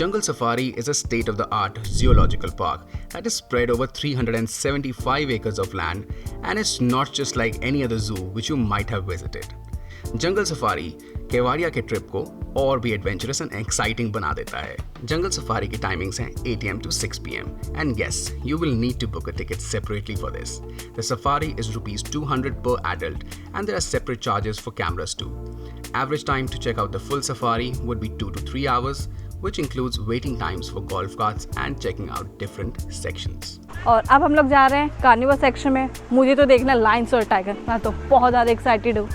Jungle Safari is a state-of-the-art zoological park that is spread over 375 acres of land, and it's not just like any other zoo which you might have visited. Jungle Safari Kevadia के trip को और भी adventurous and exciting बना देता है। जंगल safari की timings हैं 8 AM to 6 PM and yes, you will need to book a ticket separately for this. The safari is ₹200 per adult and there are separate charges for cameras too. Average time to check out the full safari would be 2 to 3 hours, which includes waiting times for golf carts and checking out different sections. और अब हम लोग जा रहे हैं carnival section में। मुझे तो देखना लायंस और टाइगर, मैं तो बहुत ज़्यादा एक्साइटेड हूँ।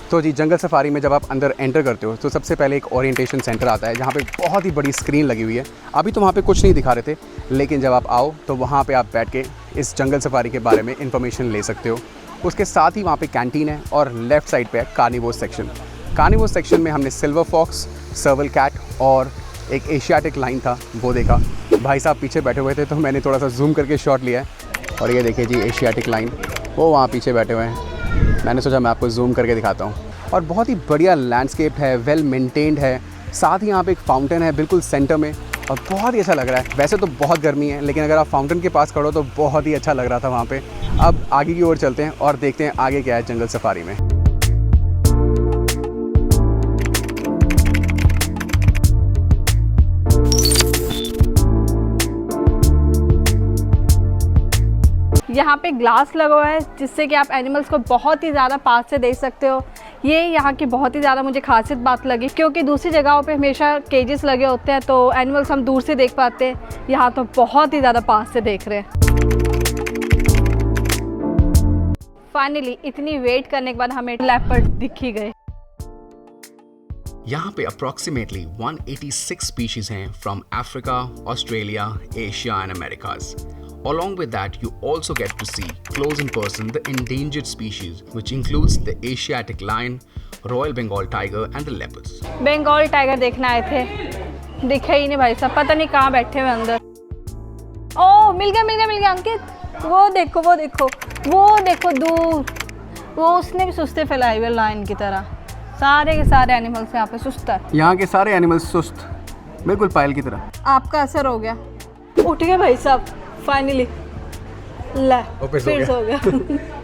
तो जी जंगल सफारी में जब आप अंदर एंटर करते हो तो सबसे पहले एक ओरिएंटेशन सेंटर आता है जहाँ पे बहुत ही बड़ी स्क्रीन लगी हुई है। अभी तो वहाँ पे कुछ नहीं दिखा रहे थे, लेकिन जब आप आओ तो वहाँ पे आप बैठ के इस जंगल सफारी के बारे में इन्फॉर्मेशन ले सकते हो। उसके साथ ही वहाँ पे कैंटीन है और लेफ़्ट साइड पे है कार्निवोर सेक्शन। कार्निवोर सेक्शन में हमने सिल्वर फॉक्स, सर्वल कैट और एक एशियाटिक लाइन था वो देखा। भाई साहब पीछे बैठे हुए थे तो मैंने थोड़ा सा जूम करके शॉट लिया है और ये देखिए जी एशियाटिक लाइन, वो वहाँ पीछे बैठे हुए हैं। मैंने सोचा मैं आपको जूम करके दिखाता हूँ। और बहुत ही बढ़िया लैंडस्केप है, वेल मेंटेन्ड है। साथ ही यहाँ पे एक फाउंटेन है बिल्कुल सेंटर में और बहुत ही अच्छा लग रहा है। वैसे तो बहुत गर्मी है, लेकिन अगर आप फाउंटेन के पास खड़ो तो बहुत ही अच्छा लग रहा था वहाँ पे। अब आगे की ओर चलते हैं और देखते हैं आगे क्या है जंगल सफारी में। यहाँ पे ग्लास लगा हुआ है जिससे कि आप एनिमल्स को बहुत ही ज़्यादा पास से देख सकते हो। ये यहाँ की बहुत ही ज़्यादा मुझे खासियत बात लगी, क्योंकि दूसरी जगहों पे हमेशा केजेस लगे होते हैं तो एनिमल्स हम दूर से देख पाते हैं, यहाँ तो बहुत ही ज़्यादा पास से देख रहे हैं। फाइनली इतनी वेट करने के बाद हमें लेपर्ड दिख ही गए। यहाँ पे अप्रॉक्सीमेटली 186 स्पीशीज हैं from Africa, Australia, Asia and Americas. Along with that, you also get to see close in person the endangered species, which includes the Asiatic lion, Royal Bengal tiger and the leopards. Bengal tiger देखने आए थे, दिखे ही नहीं भाई साहब, पता नहीं कहाँ बैठे हुए अंदर। ओह मिल गया अंकित, वो देखो दूर, वो उसने भी सुस्ते फैलाए हुए लायन की तरह। सारे के सारे एनिमल्स यहाँ पे सुस्त है। यहाँ के सारे एनिमल्स सुस्त, बिल्कुल पायल की तरह। आपका असर हो गया, उठ गए भाई साहब फाइनली। फिर सो गया।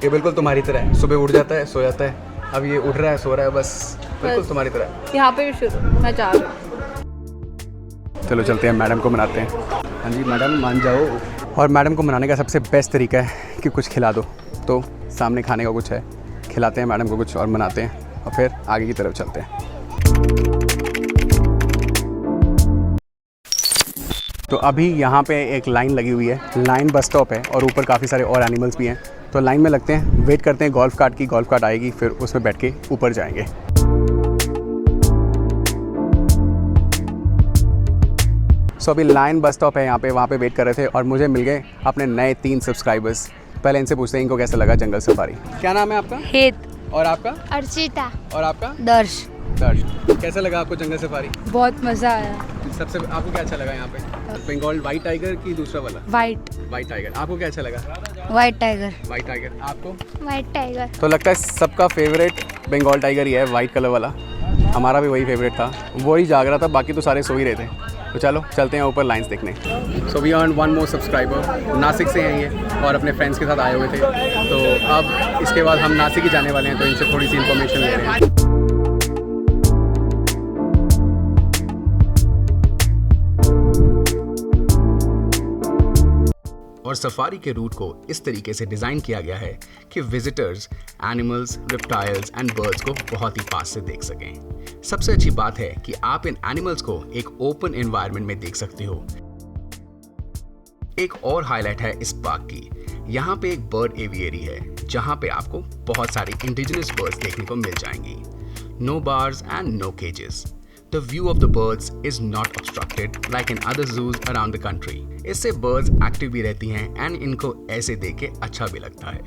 ये बिल्कुल तुम्हारी तरह है, सुबह उठ जाता है सो जाता है, अब ये उठ रहा है सो रहा है, बस बिल्कुल तुम्हारी तरह। यहाँ पे भी शुरू मैं चाह रहा हूँ। चलो चलते हैं, मैडम को मनाते हैं। हाँ जी मैडम मान जाओ। और मैडम को मनाने का सबसे बेस्ट तरीका है कि कुछ खिला दो। तो सामने खाने का कुछ है, खिलाते हैं मैडम को कुछ और मनाते हैं और फिर आगे की तरफ चलते हैं। तो अभी यहाँ पे एक लाइन लगी हुई है, लाइन बस स्टॉप है और ऊपर काफ़ी सारे और एनिमल्स भी हैं। तो लाइन में लगते हैं, वेट करते हैं गोल्फ कार्ट की, गोल्फ कार्ट आएगी फिर उसमें बैठ के ऊपर जाएंगे। सो अभी लाइन बस स्टॉप है यहाँ पे, वहाँ पे वेट कर रहे थे और मुझे मिल गए अपने नए 3 सब्सक्राइबर्स। पहले इनसे पूछते हैं इनको कैसा लगा जंगल सफारी। क्या नाम है आपका? हेत। और आपका? अर्चिता। और आपका? दर्श। कैसा लगा आपको जंगल सफारी? बहुत मज़ा आया। सबसे आपको क्या अच्छा लगा यहाँ पे? बंगाल वाइट टाइगर की दूसरा वाला? White tiger. आपको क्या अच्छा लगा? White tiger. White tiger. आपको? White tiger. तो लगता है सबका फेवरेट बंगाल टाइगर ही है, वाइट कलर वाला। हमारा भी वही फेवरेट था, वही जाग रहा था, बाकी तो सारे सो ही रहे थे। तो चलो चलते हैं ऊपर लाइंस देखने। So we earn 1 more subscriber. Nashik से हैं ये और अपने फ्रेंड्स के साथ आए हुए थे। तो अब इसके बाद हम नासिक ही जाने वाले हैं, तो इनसे थोड़ी सी इन्फॉर्मेशन ले रहे हैं। और सफारी के रूट को इस तरीके से डिज़ाइन किया गया है कि visitors animals, reptiles and birds को बहुत ही पास से देख सकें। सबसे अच्छी बात है कि आप इन एनिमल्स को एक ओपन एनवायरनमेंट में देख सकते हो। एक और हाईलाइट है इस पार्क की, यहाँ पे एक बर्ड एवियरी है जहाँ पे आपको बहुत सारी इंडिजिनस बर्ड्स देखने को मिल जाएंगी। No bars and no cages. The view of the birds is not obstructed like in other zoos around the country. इससे birds एक्टिव भी रहती हैं and इनको ऐसे देख के अच्छा भी लगता है।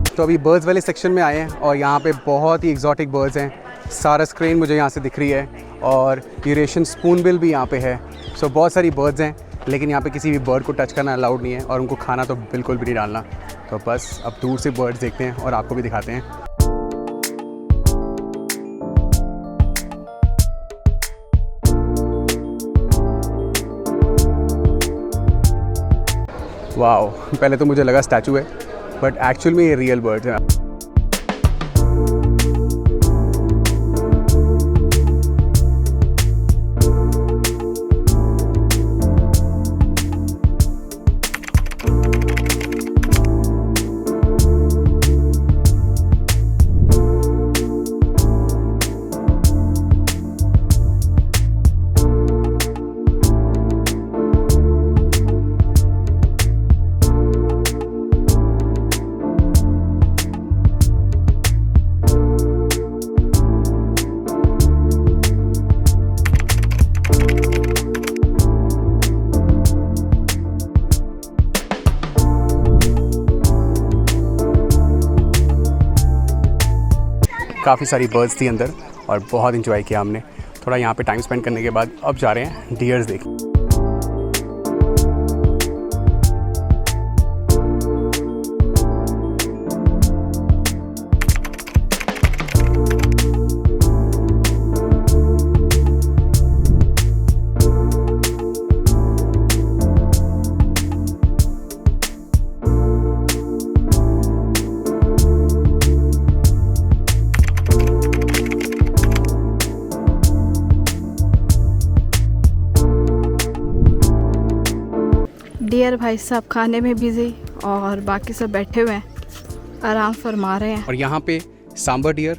तो अभी बर्ड्स वाले सेक्शन में आए हैं और यहाँ पे बहुत ही एक्जॉटिक बर्ड्स हैं। सारा स्क्रीन मुझे यहाँ से दिख रही है और यूरेशियन स्पूनबिल भी यहाँ पे है। सो बहुत सारी बर्ड्स हैं, लेकिन यहाँ पे किसी भी बर्ड को टच करना अलाउड नहीं है और उनको खाना तो बिल्कुल भी नहीं डालना। तो बस अब दूर से बर्ड्स देखते हैं और आपको भी दिखाते हैं। वाओ, पहले तो मुझे लगा स्टैचू है, बट एक्चुअल में ये रियल बर्ड्स हैं। काफ़ी सारी बर्ड्स थी अंदर और बहुत इंजॉय किया हमने। थोड़ा यहाँ पे टाइम स्पेंड करने के बाद अब जा रहे हैं डियर्स देखने। डियर भाई साहब खाने में बिजी और बाकी सब बैठे हुए हैं, आराम फरमा रहे हैं। और यहाँ पे सांबर डियर,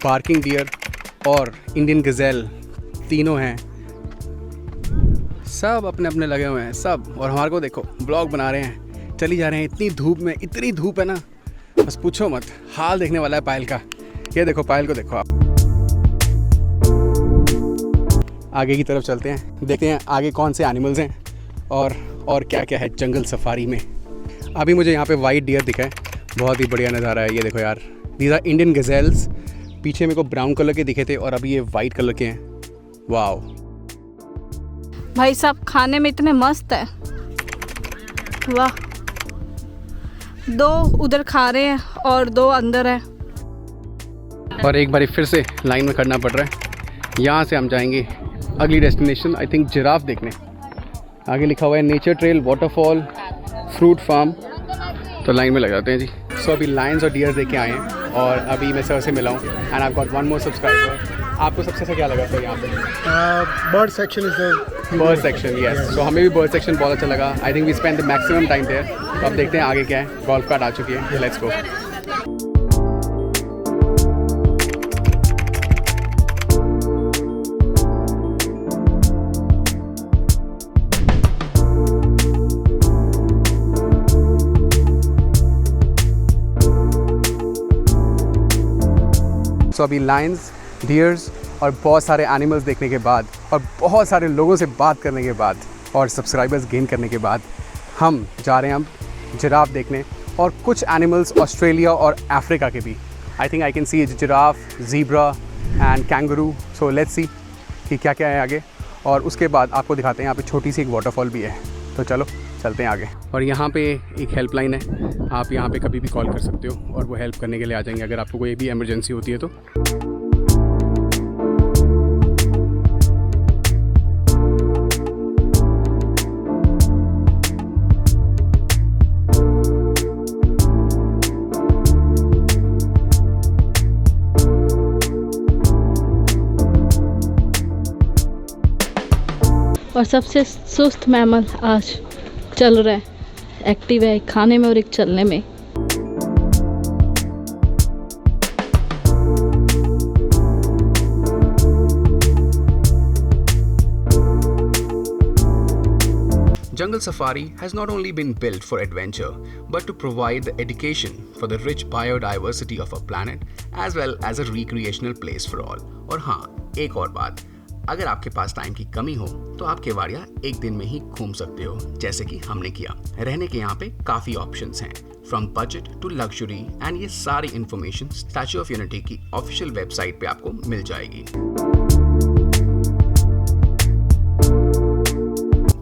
बार्किंग डियर और इंडियन गज़ेल तीनों हैं, सब अपने अपने लगे हुए हैं सब। और हमारे को देखो ब्लॉग बना रहे हैं, चली जा रहे हैं इतनी धूप में। इतनी धूप है ना, बस पूछो मत, हाल देखने वाला है पायल का। ये देखो पायल को देखो आप। आगे की तरफ चलते हैं, देखते हैं आगे कौन से एनिमल्स हैं और क्या क्या है जंगल सफारी में। अभी मुझे यहाँ पे वाइट डियर दिखा है, बहुत ही बढ़िया नज़ारा है। ये देखो यार, दीज आर इंडियन गज़ेल्स। पीछे मेरे को ब्राउन कलर के दिखे थे और अभी ये वाइट कलर के हैं। वाओ भाई साहब खाने में इतने मस्त है, वाह। 2 उधर खा रहे हैं और 2 अंदर है। और एक बार फिर से लाइन में खड़ना पड़ रहा है। यहाँ से हम जाएंगे अगली डेस्टिनेशन, आई थिंक जिराफ देखने। आगे लिखा हुआ है nature trail, waterfall, fruit farm. तो लाइन में लग जाते हैं जी। सो अभी लायंस और डियर्स देख के आए हैं और अभी मैं सर से मिला हूँ and I got 1 more subscriber. आपको सबसे अच्छा क्या लगा सर यहाँ पे? Bird section is bird section, yes. तो हमें भी बर्ड सेक्शन बहुत अच्छा लगा। I think we spend the maximum time there. तो अब देखते हैं आगे क्या है। गोल्फ कार्ट आ चुकी है, लेट्स गो। तो अभी लायंस, डियर्स और बहुत सारे एनिमल्स देखने के बाद और बहुत सारे लोगों से बात करने के बाद और सब्सक्राइबर्स गेन करने के बाद हम जा रहे हैं अब जिराफ देखने और कुछ एनिमल्स ऑस्ट्रेलिया और अफ्रीका के भी। I think I can see giraffe, zebra and kangaroo. So let's see कि क्या क्या है आगे और उसके बाद आपको दिखाते हैं। यहाँ पे छोटी सी एक वाटरफॉल भी है, तो चलो चलते हैं आगे। और यहाँ पे एक हेल्पलाइन है, आप यहाँ पे कभी भी कॉल कर सकते हो और वो हेल्प करने के लिए आ जाएंगे अगर आपको कोई भी इमरजेंसी होती है तो। और सबसे सुस्त मैमल आज चल रहा है, एक्टिव है, खाने में और एक चलने में। Jungle Safari has not only been built for adventure, but to provide the education for the rich biodiversity of our planet, as well as a recreational place for all. और हाँ, एक और बात, अगर आपके पास टाइम की कमी हो तो आप केवाड़िया एक दिन में ही घूम सकते हो, जैसे कि हमने किया। रहने के यहाँ पे काफ़ी ऑप्शंस हैं, from budget to luxury, and ये सारी इन्फॉर्मेशन स्टैच्यू ऑफ यूनिटी की ऑफिशियल वेबसाइट पे आपको मिल जाएगी।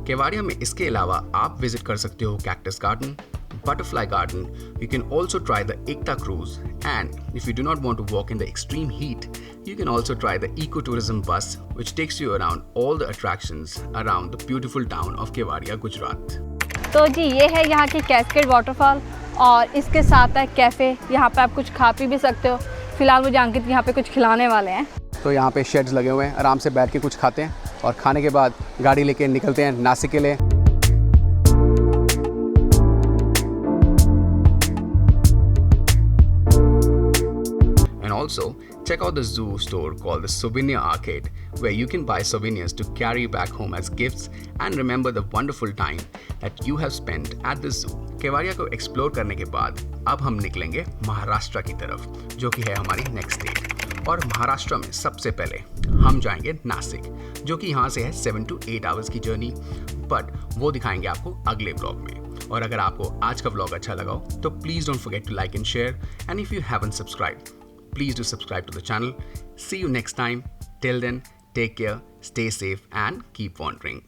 केवाड़िया में इसके अलावा आप विजिट कर सकते हो cactus garden, Butterfly Garden, you can also try the Ekta Cruise, and if you do not want to walk in the extreme heat, you can also try the ecotourism bus, which takes you around all the attractions around the beautiful town of Kevadia, Gujarat. तो जी ये है यहाँ की cascade waterfall और इसके साथ है cafe. यहाँ पे आप कुछ खा पी भी सकते हो। फिलहाल मुझे अंकित यहाँ पे कुछ खिलाने वाले हैं। तो यहाँ पे शेड्स लगे हुए हैं, आराम से बैठ के कुछ खाते हैं और खाने के बाद गाड़ी लेके निकलते हैं नासिक के लिए। And also, check out the zoo store called the Souvenir Arcade, where you can buy souvenirs to carry back home as gifts and remember the wonderful time that you have spent at the zoo. Kevadia को explore करने के बाद अब हम निकलेंगे महाराष्ट्र की तरफ, जो कि है हमारी नेक्स्ट स्टेट। और महाराष्ट्र में सबसे पहले हम जाएंगे नासिक, जो कि यहाँ से है 7 to 8 आवर्स की जर्नी, बट वो दिखाएंगे आपको अगले ब्लॉग में। और अगर आपको आज का ब्लॉग अच्छा लगा हो तो please don't forget to like and share, and if you haven't subscribed, please do subscribe to the channel. See you next time. Till then, take care, stay safe, and keep wandering.